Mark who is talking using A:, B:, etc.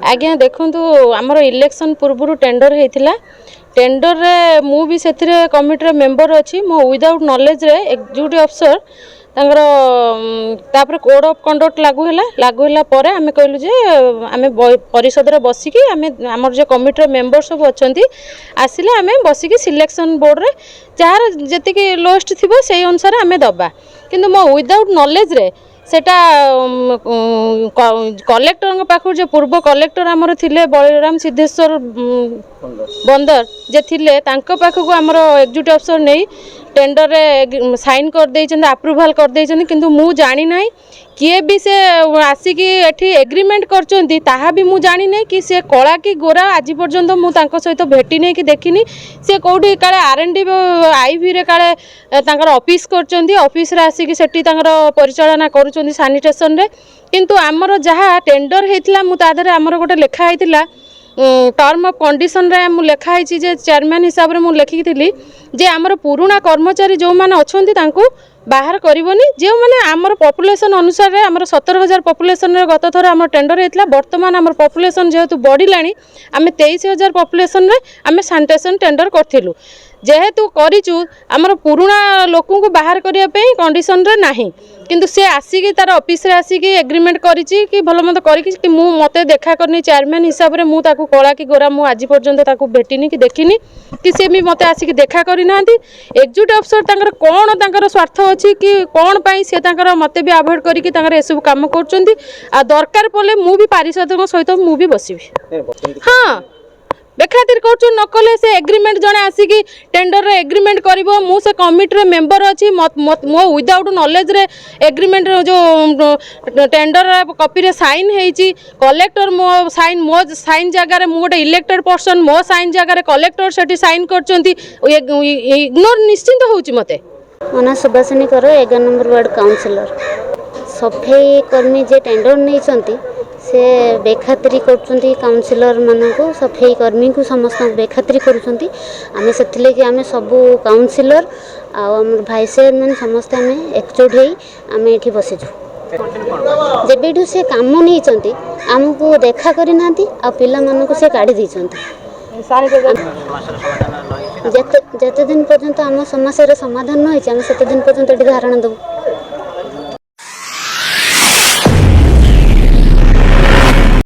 A: आज्ञा देखु आमर इलेक्शन पूर्व टेंडर होता टेंडर रे मु भी से कमिटी मेंबर अच्छी मो विदाउट नॉलेज रे एग्जीक्यूटिव अफसर तापर कोड ऑफ कंडक्ट लागू है पर आम कहलु जे आम परिषद रे बसिकी आम आमर जो कमिटी मेंबर सब अच्छा आसिले आम बसिकी सिलेक्शन बोर्ड रे जार जी लोस्ट थी से अनुसार आम दबा किंतु मो विदाउट नॉलेज रे सेटा कलेक्टर पाखु जो पूर्व कलेक्टर आमर थिले बलराम सिद्धेश्वर बंदर जे थिले तांको पाखु आमर एग्जीक्यूटिव अफसर नहीं टेंडर रे साइन कर देइछन अप्रूवल कर देइछन किंतु मु जानि नाही किए भी से आसिकी एठी एग्रीमेंट करचंती ताहा भी मु जानि नाही कि से कला कि गोरा आज पर्यंत मु तांको सहित भेटी नहीं कि देखिनी से कोठी काले आरएनडी आईवी रे काले तांकर ऑफिस करचंती ऑफिस रे आसिकी सेठी तांकर परिचालना करूचंती सैनिटेशन रे किंतु आमर जहा टेंडर हेतिला मु तादरे आमर गोटे लेखा हेतिला टर्म ऑफ कंडीशन रे मु लेखा है जे चेयरमैन हिसाब रे मु लिखी थी जे आमर पुराना कर्मचारी जो माने अछंती तांको बाहर करबनी जो माने आमर पॉपुलेशन अनुसार रे आमर 17,000 पॉपुलेशन रे गत थर आमर टेंडर हेतला वर्तमान आमर पॉपुलेशन जेहेतु बढ़िलानी आमे 23,000 पॉपुलेशन रे आमे सैनिटेशन टेंडर करथिलु जेहेतु करिचु आमर पुराना लोकन को बाहर करिया पे कंडीशन रे नाही किंतु से आसिकी तार ऑफिस रे आसिकी एग्रीमेंट करिची कि भलो मत करिकी कि मु मते देखा करनी चेयरमैन हिसाब रे मु ताकू कला कि गोरा मु आज पर्यंत ताकू भेटिनी कि देखिनी कि से भी मते आसिकी देखा करि नांती एग्जीक्यूटिव अफसर तांकर कोन तांकर स्वार्थ अछि कि कोन पई से तांकर मते भी अवॉइड करी कि तांकर एसब काम करचंती आ दरकार पले मु भी पारिषदक सहित मु भी बसिबी हां बेखातिर करछु नकले से एग्रीमेंट जने आसिकी टेंडर रे एग्रीमेंट करिवो मु से कमिटी रे मेंबर अछि मो विदाउट नॉलेज रे एग्रीमेंट जो टेंडर कॉपी रे साइन हेची कलेक्टर मो साइन जगह रे मु गोटे इलेक्टेड पर्सन मो साइन जगह रे कलेक्टर सेठी साइन करचंती इग्नोर निश्चिंत होउची मते
B: मना सुभाषिनी करो 11 नंबर वार्ड काउंसिलर सफाई कर्मी जे टेंडर नहीं चंती से बेखातिरी करचंती काउंसिलर मानकु सफाई कर्मी को समस्त बेखातिरी करूचंती आमे सेथिले कि आमे सब काउंसिलर आ हमर भाई चेयरमैन समस्त आमे एकजुट हेई आमे एठी बसिजु जेबेठु से काम नहीं चंती हमको देखा करि नांती आ पिला मानकु से काढी दी चंती जते दिन पर्यंत आम समस्या समाधान न होइछ आमे सेते दिन पर्यंत एठी धारणा दबु।